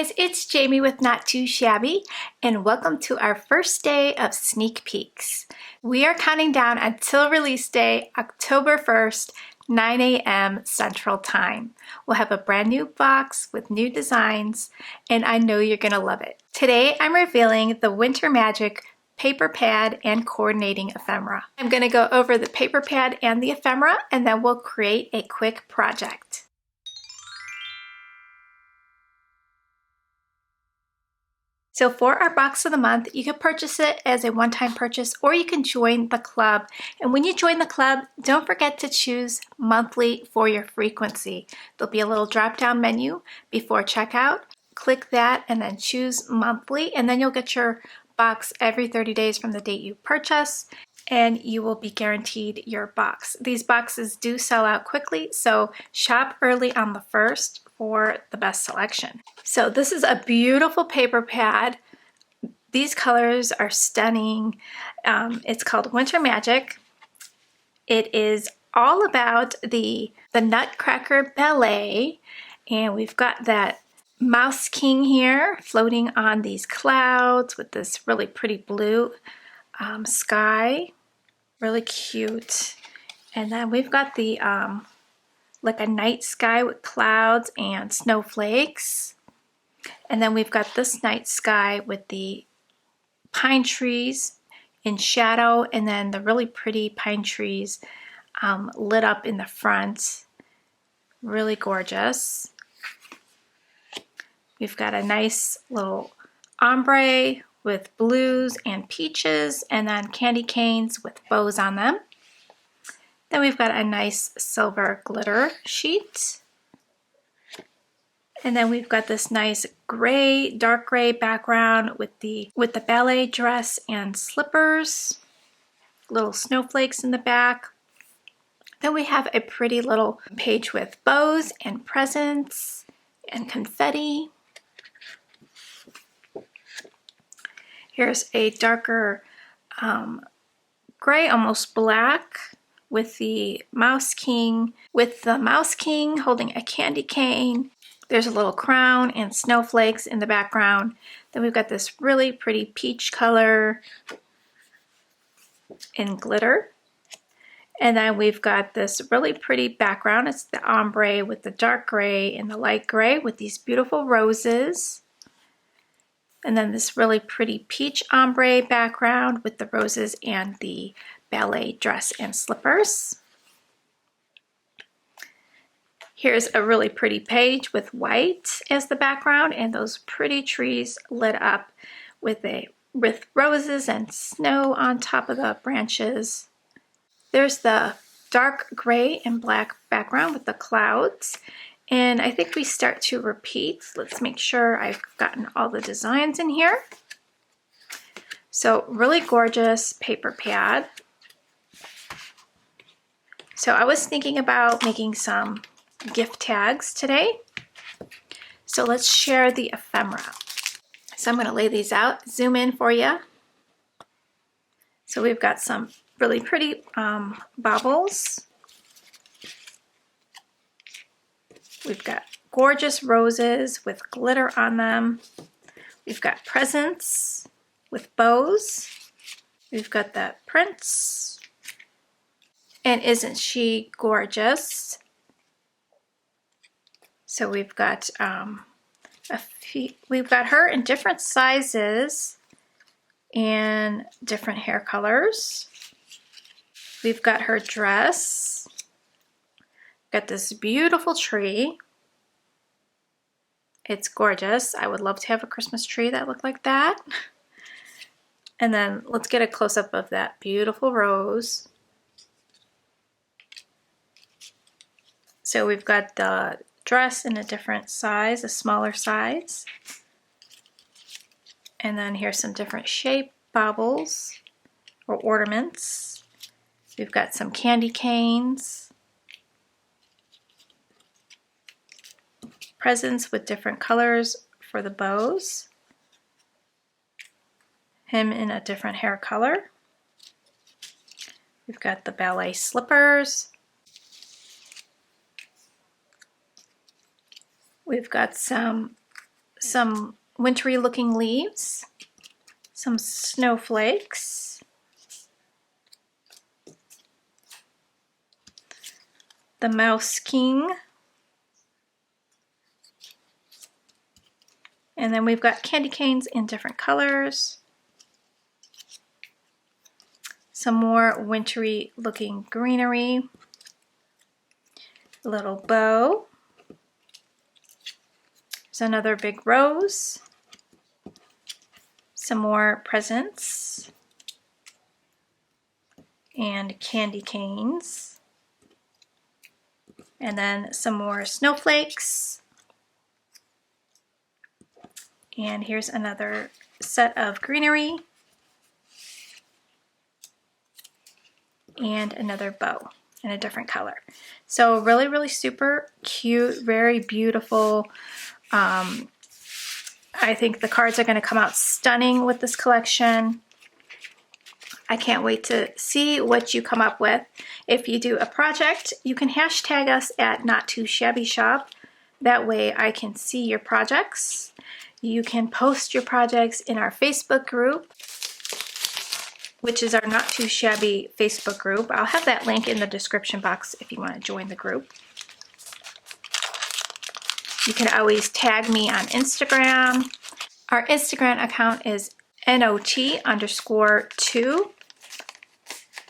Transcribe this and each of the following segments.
guys, it's Jamie with Not Too Shabby, and welcome to our first day of sneak peeks. We are counting down until release day, October 1st, 9 a.m. Central Time. We'll have a brand new box with new designs, and I know you're gonna love it. Today, I'm revealing the Winter Magic paper pad and coordinating ephemera. I'm gonna go over the paper pad and the ephemera, and then we'll create a quick project. So for our box of the month, you can purchase it as a one-time purchase or you can join the club. And when you join the club, don't forget to choose monthly for your frequency. There'll be a little drop-down menu before checkout. Click that and then choose monthly, and then you'll get your box every 30 days from the date you purchase, and you will be guaranteed your box. These boxes do sell out quickly, so shop early on the 1st for the best selection. So this is a beautiful paper pad. These colors are stunning. It's called Winter Magic. It is all about the Nutcracker Ballet, and we've got that Mouse King here floating on these clouds with this really pretty blue sky. Really cute. And then we've got the like a night sky with clouds and snowflakes. And then we've got this night sky with the pine trees in shadow, and then the really pretty pine trees lit up in the front. Really gorgeous. We've got a nice little ombre with blues and peaches, and then candy canes with bows on them. Then we've got a nice silver glitter sheet. And then we've got this nice gray, dark gray background with the ballet dress and slippers. Little snowflakes in the back. Then we have a pretty little page with bows and presents and confetti. Here's a darker gray, almost black, with the Mouse King holding a candy cane. There's a little crown and snowflakes in the background. Then we've got this really pretty peach color in glitter. And then we've got this really pretty background. It's the ombre with the dark gray and the light gray with these beautiful roses. And then this really pretty peach ombre background with the roses and the ballet dress and slippers. Here's a really pretty page with white as the background and those pretty trees lit up with roses and snow on top of the branches. There's the dark gray and black background with the clouds. And I think we start to repeat. Let's make sure I've gotten all the designs in here. So really gorgeous paper pad. So I was thinking about making some gift tags today. So let's share the ephemera. So I'm going to lay these out, zoom in for you. So we've got some really pretty baubles. We've got gorgeous roses with glitter on them. We've got presents with bows. We've got that prince. And isn't she gorgeous? So we've got we've got her in different sizes and different hair colors. We've got her dress. Got this beautiful tree. It's gorgeous. I would love to have a Christmas tree that looked like that. And then let's get a close-up of that beautiful rose. So we've got the dress in a different size, a smaller size. And then here's some different shape baubles or ornaments. We've got some candy canes. Presents with different colors for the bows. Him in a different hair color. We've got the ballet slippers. We've got some some wintry looking leaves, some snowflakes, the Mouse King, and then we've got candy canes in different colors, some more wintry looking greenery, a little bow, there's another big rose, some more presents, and candy canes, and then some more snowflakes, and here's another set of greenery, and another bow in a different color. So really, really super cute, very beautiful. I think the cards are going to come out stunning with this collection. I can't wait to see what you come up with. If you do a project, you can hashtag us at Not2ShabbyShop. That way I can see your projects. You can post your projects in our Facebook group, which is our Not Too Shabby Facebook group. I'll have that link in the description box if you want to join the group. You can always tag me on Instagram. Our Instagram account is NOT_2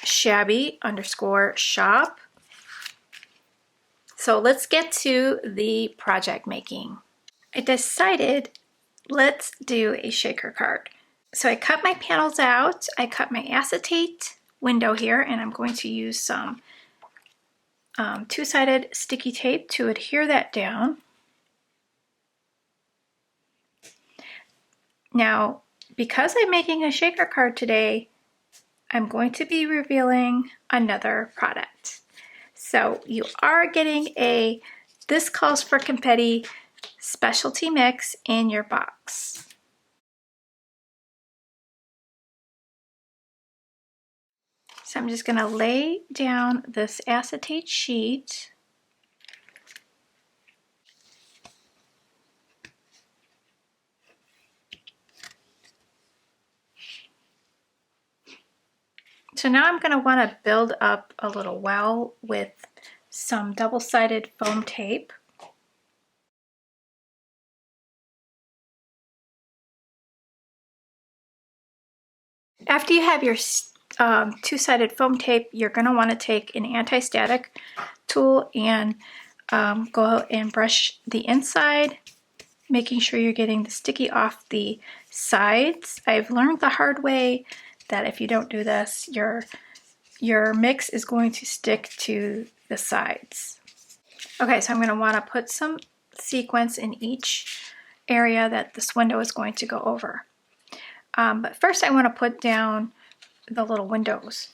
Shabby_shop. So let's get to the project making. I decided let's do a shaker card. So I cut my panels out, I cut my acetate window here, and I'm going to use some two-sided sticky tape to adhere that down. Now, because I'm making a shaker card today, I'm going to be revealing another product. So you are getting a This Calls for Confetti specialty mix in your box. So I'm just going to lay down this acetate sheet. So now I'm going to want to build up a little well with some double-sided foam tape. After you have your two-sided foam tape, you're going to want to take an anti-static tool and go out and brush the inside, making sure you're getting the sticky off the sides. I've learned the hard way that if you don't do this, your mix is going to stick to the sides. Okay, so I'm going to want to put some sequins in each area that this window is going to go over. But first I want to put down the little windows,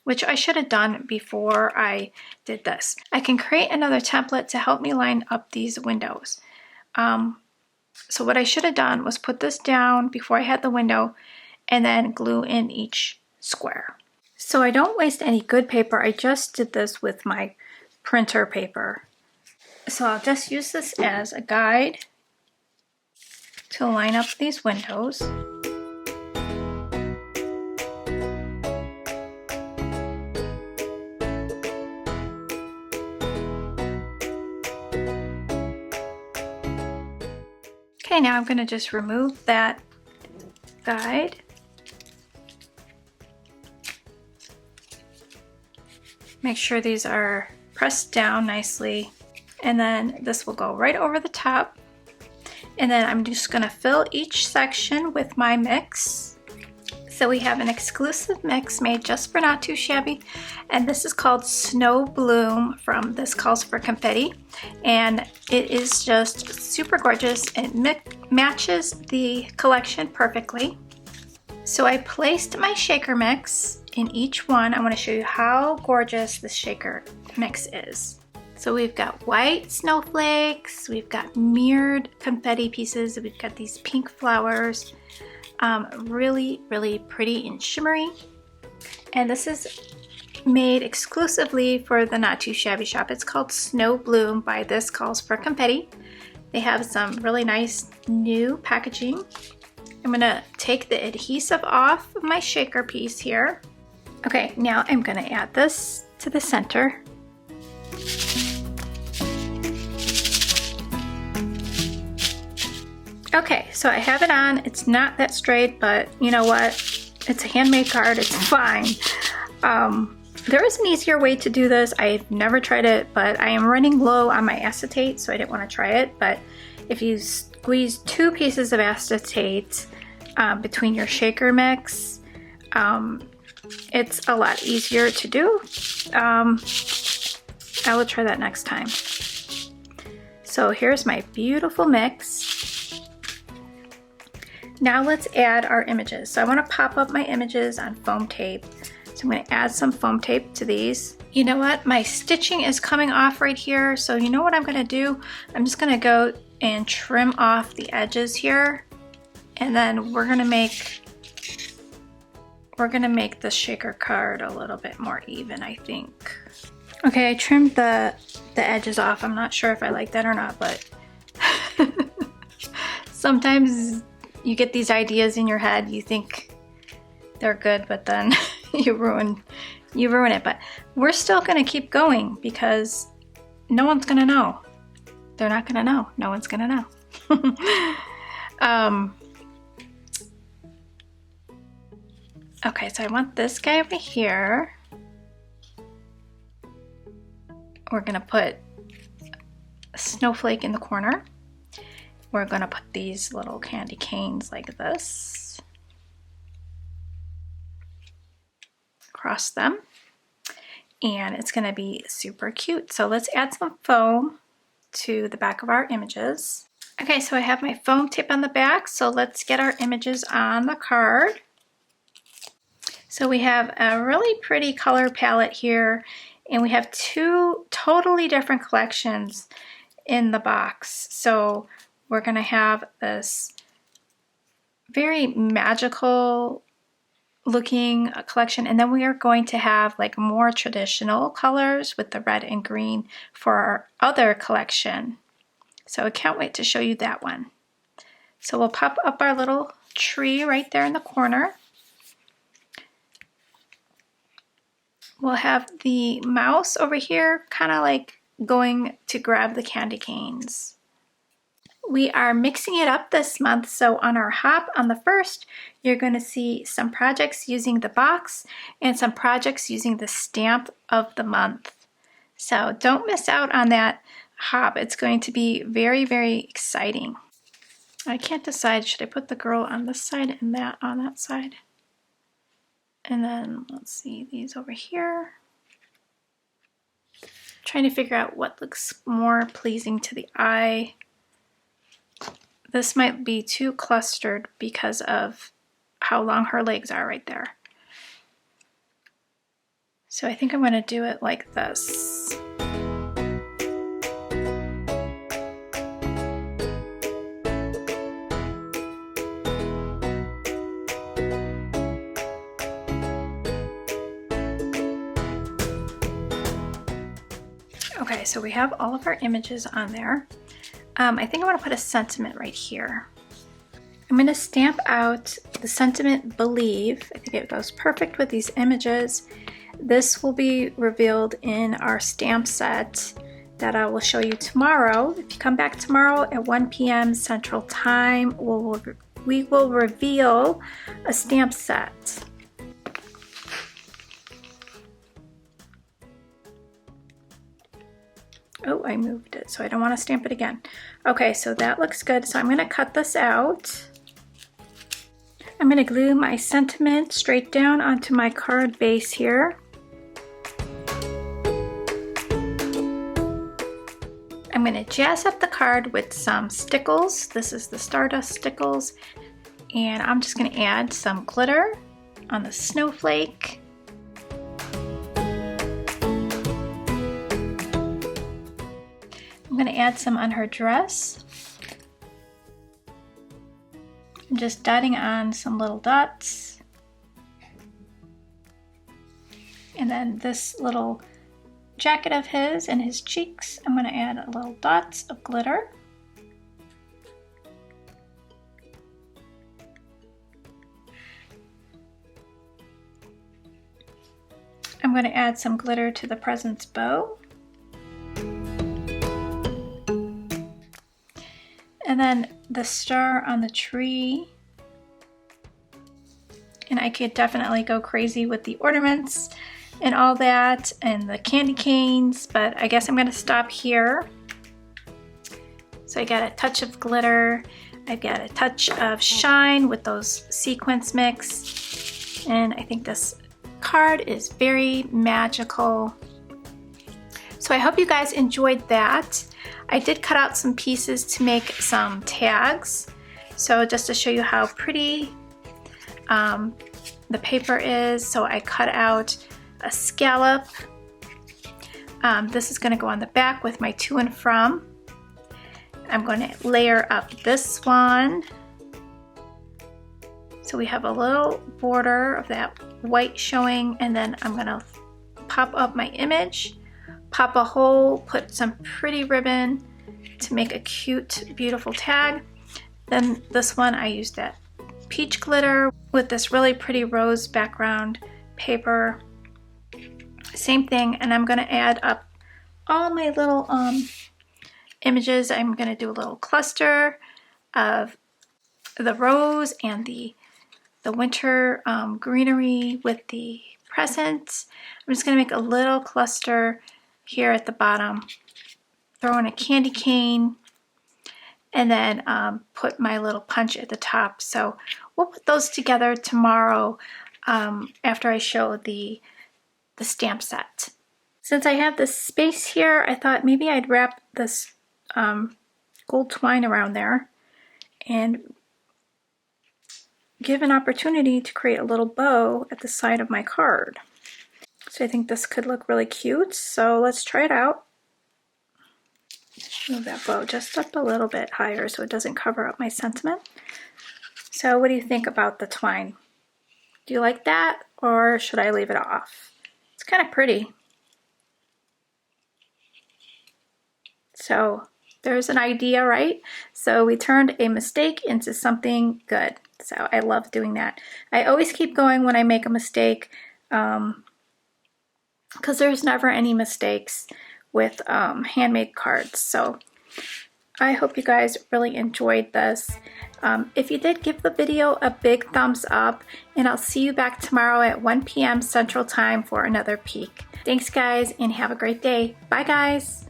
which I should have done before I did this. I can create another template to help me line up these windows. So what I should have done was put this down before I had the window and then glue in each square. So I don't waste any good paper. I just did this with my printer paper. So I'll just use this as a guide to line up these windows. Okay, now I'm going to just remove that guide. Make sure these are pressed down nicely, and then this will go right over the top. And then I'm just going to fill each section with my mix. So we have an exclusive mix made just for Not Too Shabby, and this is called Snow Bloom from This Calls for Confetti, and it is just super gorgeous. It matches the collection perfectly. So I placed my shaker mix in each one. I want to show you how gorgeous this shaker mix is. So we've got white snowflakes, we've got mirrored confetti pieces, we've got these pink flowers, really, really pretty and shimmery. And this is made exclusively for the Not Too Shabby shop. It's called Snow Bloom by This Calls for Confetti. They have some really nice new packaging. I'm gonna take the adhesive off of my shaker piece here. Okay, now I'm gonna add this to the center. Okay, so I have it on. It's not that straight, but you know what? It's a handmade card, it's fine. There is an easier way to do this. I've never tried it, but I am running low on my acetate, so I didn't want to try it. But if you squeeze 2 pieces of acetate between your shaker mix, it's a lot easier to do. I will try that next time. So here's my beautiful mix. Now let's add our images. So I want to pop up my images on foam tape. So I'm going to add some foam tape to these. You know what? My stitching is coming off right here. So you know what I'm going to do? I'm just going to go and trim off the edges here. And then we're going to make the shaker card a little bit more even, I think. Okay, I trimmed the edges off. I'm not sure if I like that or not, but sometimes you get these ideas in your head, you think they're good, but then you ruin it. But we're still gonna keep going because no one's gonna know. They're not gonna know. No one's gonna know. Okay, so I want this guy over here. We're gonna put a snowflake in the corner. We're gonna put these little candy canes like this across them, and it's gonna be super cute. So let's add some foam to the back of our images. Okay, so I have my foam tape on the back, so let's get our images on the card. So we have a really pretty color palette here, and we have 2 totally different collections in the box. So we're gonna have this very magical looking collection, and then we are going to have like more traditional colors with the red and green for our other collection. So I can't wait to show you that one. So we'll pop up our little tree right there in the corner. We'll have the mouse over here kind of like going to grab the candy canes. We are mixing it up this month, so on our hop on the 1st, you're going to see some projects using the box and some projects using the stamp of the month. So don't miss out on that hop. It's going to be very, very exciting. I can't decide, should I put the girl on this side and that on that side? And then let's see these over here. Trying to figure out what looks more pleasing to the eye. This might be too clustered because of how long her legs are right there. So I think I'm going to do it like this. Okay, so we have all of our images on there. I think I want to put a sentiment right here. I'm going to stamp out the sentiment believe. I think it goes perfect with these images. This will be revealed in our stamp set that I will show you tomorrow. If you come back tomorrow at 1 p.m. Central Time, we will reveal a stamp set. Oh, I moved it, so I don't want to stamp it again. Okay, so that looks good. So I'm going to cut this out. I'm going to glue my sentiment straight down onto my card base here. I'm going to jazz up the card with some stickles. This is the Stardust stickles. And I'm just going to add some glitter on the snowflake. I'm going to add some on her dress. I'm just dotting on some little dots. And then this little jacket of his and his cheeks, I'm going to add a little dots of glitter. I'm going to add some glitter to the present's bow. And then the star on the tree. And I could definitely go crazy with the ornaments and all that and the candy canes, but I guess I'm going to stop here. So I got a touch of glitter. I've got a touch of shine with those sequins mix. And I think this card is very magical. So I hope you guys enjoyed that. I did cut out some pieces to make some tags. So just to show you how pretty the paper is, so I cut out a scallop. This is going to go on the back with my to and from. I'm going to layer up this one. So we have a little border of that white showing, and then I'm going to pop up my image, pop a hole, put some pretty ribbon to make a cute, beautiful tag. Then this one I used that peach glitter with this really pretty rose background paper. Same thing, and I'm going to add up all my little images. I'm going to do a little cluster of the rose and the winter greenery with the presents. I'm just going to make a little cluster here at the bottom, throw in a candy cane, and then put my little punch at the top. So we'll put those together tomorrow after I show the stamp set. Since I have this space here, I thought maybe I'd wrap this gold twine around there and give an opportunity to create a little bow at the side of my card. So I think this could look really cute. So let's try it out. Move that bow just up a little bit higher so it doesn't cover up my sentiment. So what do you think about the twine? Do you like that, or should I leave it off? It's kind of pretty. So there's an idea, right? So we turned a mistake into something good. So I love doing that. I always keep going when I make a mistake because there's never any mistakes with handmade cards. So I hope you guys really enjoyed this. If you did, give the video a big thumbs up, and I'll see you back tomorrow at 1 p.m. Central Time for another peek. Thanks guys, and have a great day. Bye guys.